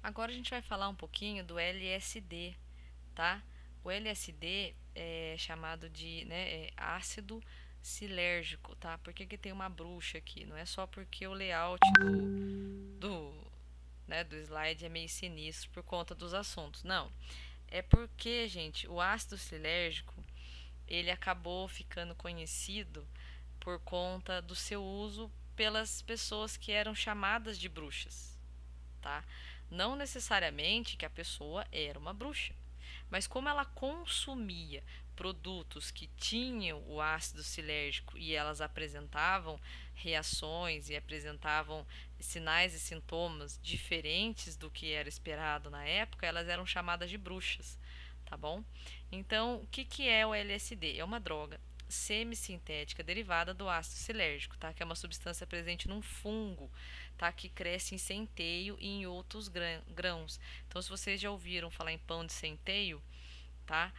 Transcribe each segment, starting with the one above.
Agora a gente vai falar um pouquinho do LSD, tá? O LSD é chamado de, né, ácido silérgico, tá? Por que que tem uma bruxa aqui? Não é só porque o layout do slide é meio sinistro por conta dos assuntos. Não. É porque, gente, o ácido silérgico, ele acabou ficando conhecido por conta do seu uso pelas pessoas que eram chamadas de bruxas, tá? Não necessariamente que a pessoa era uma bruxa, mas como ela consumia produtos que tinham o ácido silérgico e elas apresentavam reações e apresentavam sinais e sintomas diferentes do que era esperado na época, elas eram chamadas de bruxas, tá bom? Então, o que, que é o LSD? É uma droga semissintética derivada do ácido silérgico, tá? Que é uma substância presente num fungo, tá? Que cresce em centeio e em outros grãos. Então, se vocês já ouviram falar em pão de centeio, tá?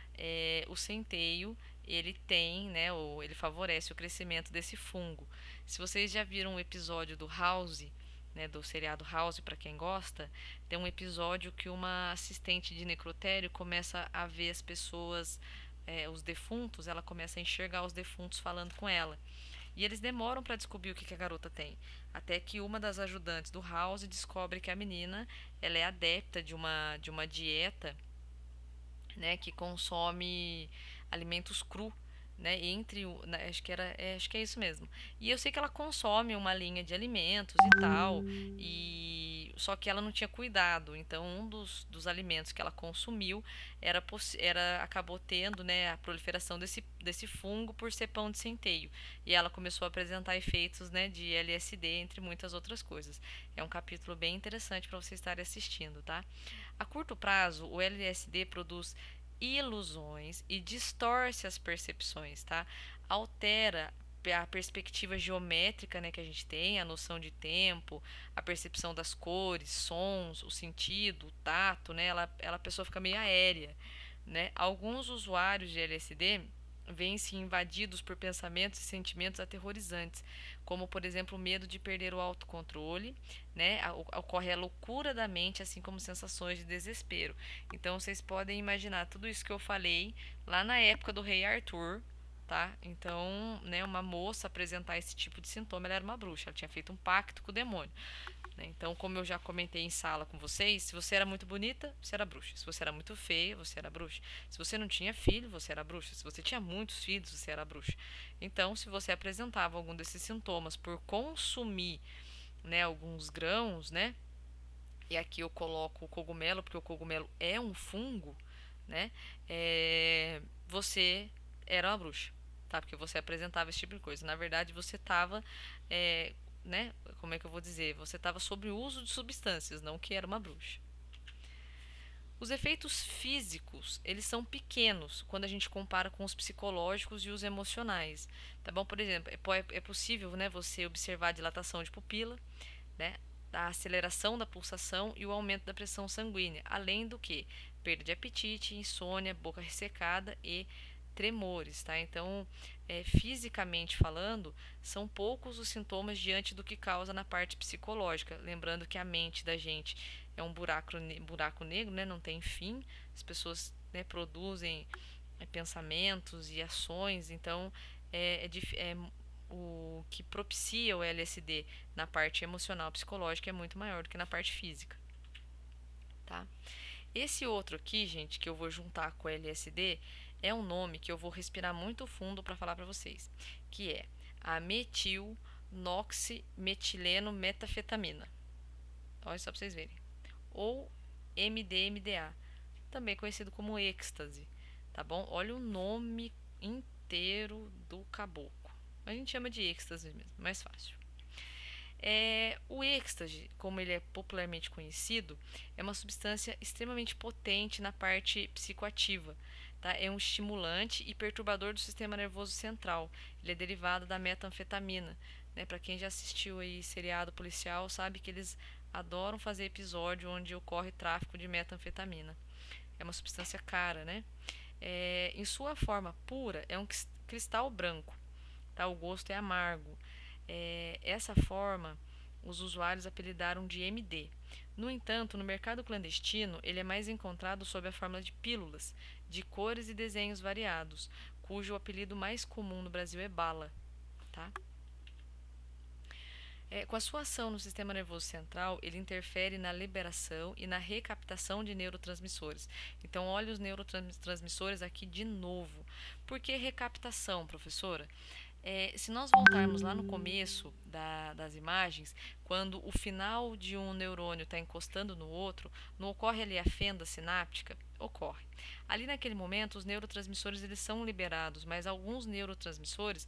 O centeio ele tem, né? Ou ele favorece o crescimento desse fungo. Se vocês já viram um episódio do House, né, do seriado House, para quem gosta, tem um episódio que uma assistente de necrotério começa a ver as pessoas, os defuntos, ela começa a enxergar os defuntos falando com ela. E eles demoram para descobrir o que a garota tem. Até que uma das ajudantes do House descobre que a menina ela é adepta de uma dieta, né, que consome alimentos cru, né, entre o, né, acho que é isso mesmo. E eu sei que ela consome uma linha de alimentos e tal, e só que ela não tinha cuidado. Então um dos alimentos que ela consumiu acabou tendo, né, a proliferação desse fungo por ser pão de centeio. E ela começou a apresentar efeitos, né, de LSD entre muitas outras coisas. É um capítulo bem interessante para você estar assistindo, tá? A curto prazo, o LSD produz ilusões e distorce as percepções, tá? Altera a perspectiva geométrica, né, que a gente tem, a noção de tempo, a percepção das cores, sons, o sentido, o tato, né? A pessoa fica meio aérea, né? Alguns usuários de LSD veem-se invadidos por pensamentos e sentimentos aterrorizantes, como por exemplo o medo de perder o autocontrole, né? Ocorre a loucura da mente, assim como sensações de desespero. Então vocês podem imaginar tudo isso que eu falei lá na época do rei Arthur, tá? Então, né, uma moça apresentar esse tipo de sintoma, ela era uma bruxa, ela tinha feito um pacto com o demônio. Né? Então, como eu já comentei em sala com vocês, se você era muito bonita, você era bruxa. Se você era muito feia, você era bruxa. Se você não tinha filho, você era bruxa. Se você tinha muitos filhos, você era bruxa. Então, se você apresentava algum desses sintomas por consumir, né, alguns grãos, né? E aqui eu coloco o cogumelo, porque o cogumelo é um fungo, né? Você era uma bruxa, tá? Porque você apresentava esse tipo de coisa. Na verdade, você estava, é, né? Como é que eu vou dizer? Você estava sob o uso de substâncias, não que era uma bruxa. Os efeitos físicos, eles são pequenos quando a gente compara com os psicológicos e os emocionais, tá bom? Por exemplo, é possível, né, você observar a dilatação de pupila, né, a aceleração da pulsação e o aumento da pressão sanguínea, além do que perda de apetite, insônia, boca ressecada e tremores, tá? Então, fisicamente falando, são poucos os sintomas diante do que causa na parte psicológica. Lembrando que a mente da gente é um buraco negro, né? Não tem fim. As pessoas, né, produzem pensamentos e ações, então é o que propicia o LSD na parte emocional psicológica é muito maior do que na parte física, tá? Esse outro aqui, gente, que eu vou juntar com o LSD, é um nome que eu vou respirar muito fundo para falar para vocês, que é a metilnoximetileno metafetamina. Olha só para vocês verem. Ou MDMA, também conhecido como êxtase, tá bom? Olha o nome inteiro do caboclo. A gente chama de êxtase mesmo, mais fácil. O êxtase, como ele é popularmente conhecido, é uma substância extremamente potente na parte psicoativa. Tá? É um estimulante e perturbador do sistema nervoso central. Ele é derivado da metanfetamina. Né? Para quem já assistiu aí seriado policial, sabe que eles adoram fazer episódio onde ocorre tráfico de metanfetamina. É uma substância cara, né? Em sua forma pura, é um cristal branco. Tá? O gosto é amargo. Essa forma os usuários apelidaram de MD. No entanto, no mercado clandestino, ele é mais encontrado sob a forma de pílulas, de cores e desenhos variados, cujo apelido mais comum no Brasil é bala, tá? Com a sua ação no sistema nervoso central, ele interfere na liberação e na recaptação de neurotransmissores. Então, olha os neurotransmissores aqui de novo. Por que recaptação, professora? Se nós voltarmos lá no começo das imagens, quando o final de um neurônio está encostando no outro, não ocorre ali a fenda sináptica? Ocorre. Ali naquele momento, os neurotransmissores eles são liberados, mas alguns neurotransmissores,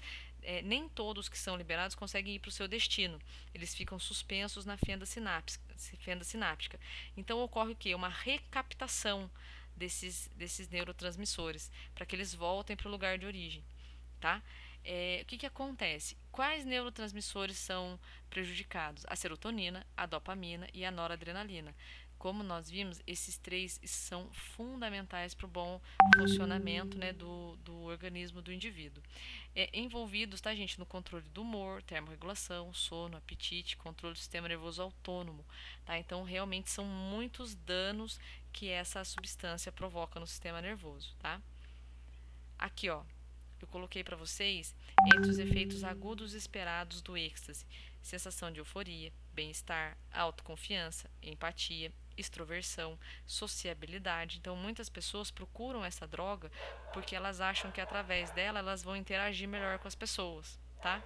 nem todos que são liberados conseguem ir para o seu destino. Eles ficam suspensos na fenda sináptica. Então ocorre o quê? Uma recaptação desses neurotransmissores, para que eles voltem para o lugar de origem, tá? O que acontece? Quais neurotransmissores são prejudicados? A serotonina, a dopamina e a noradrenalina. Como nós vimos, esses três são fundamentais para o bom funcionamento, né, do organismo do indivíduo. Envolvidos, tá, gente, no controle do humor, termorregulação, sono, apetite, controle do sistema nervoso autônomo. Tá? Então, realmente são muitos danos que essa substância provoca no sistema nervoso. Tá? Aqui, ó, eu coloquei para vocês entre os efeitos agudos esperados do êxtase: sensação de euforia, bem-estar, autoconfiança, empatia, extroversão, sociabilidade. Então, muitas pessoas procuram essa droga porque elas acham que através dela elas vão interagir melhor com as pessoas, tá?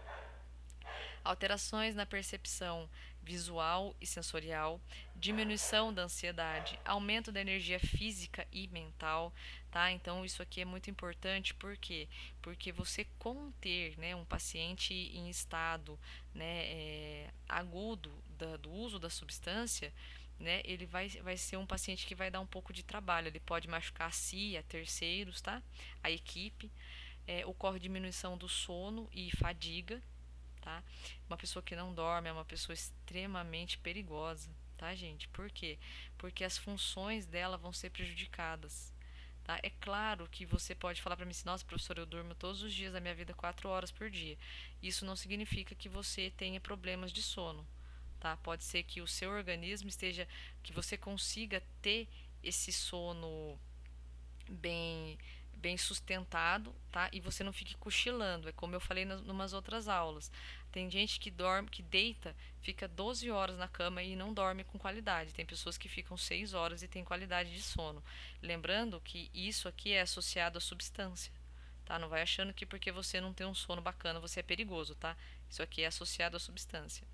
Alterações na percepção visual e sensorial, diminuição da ansiedade, aumento da energia física e mental, tá? Então isso aqui é muito importante, por quê? Porque você conter, né, um paciente em estado, né, agudo do uso da substância, né, ele vai ser um paciente que vai dar um pouco de trabalho, ele pode machucar a si, a terceiros, tá? A equipe, ocorre diminuição do sono e fadiga, tá? Uma pessoa que não dorme é uma pessoa extremamente perigosa, tá, gente? Por quê? Porque as funções dela vão ser prejudicadas. Tá? É claro que você pode falar para mim assim: nossa, professor, eu durmo todos os dias da minha vida 4 horas por dia. Isso não significa que você tenha problemas de sono. Tá? Pode ser que o seu organismo esteja, que você consiga ter esse sono bem bem sustentado, tá? E você não fique cochilando. É como eu falei nas numas outras aulas. Tem gente que dorme, que deita, fica 12 horas na cama e não dorme com qualidade. Tem pessoas que ficam 6 horas e têm qualidade de sono. Lembrando que isso aqui é associado à substância, tá? Não vai achando que porque você não tem um sono bacana você é perigoso, tá? Isso aqui é associado à substância.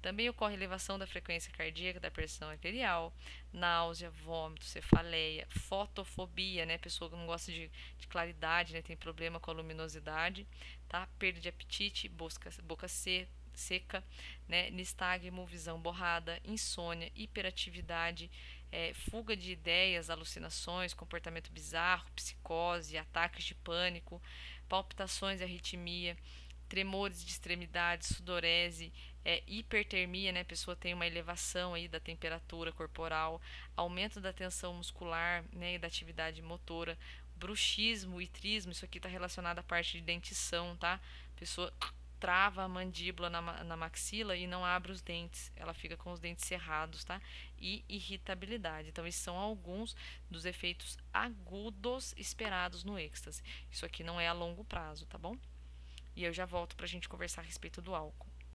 Também ocorre elevação da frequência cardíaca, da pressão arterial, náusea, vômito, cefaleia, fotofobia, né? Pessoa que não gosta de claridade, né? Tem problema com a luminosidade, tá? Perda de apetite, boca seca, né? Nistagmo, visão borrada, insônia, hiperatividade, fuga de ideias, alucinações, comportamento bizarro, psicose, ataques de pânico, palpitações e arritmia, tremores de extremidade, sudorese, hipertermia, né? A pessoa tem uma elevação aí da temperatura corporal, aumento da tensão muscular, né? E da atividade motora, bruxismo e trismo, isso aqui está relacionado à parte de dentição, tá? A pessoa trava a mandíbula na maxila e não abre os dentes, ela fica com os dentes cerrados, tá? E irritabilidade. Então, esses são alguns dos efeitos agudos esperados no êxtase. Isso aqui não é a longo prazo, tá bom? E eu já volto pra gente conversar a respeito do álcool.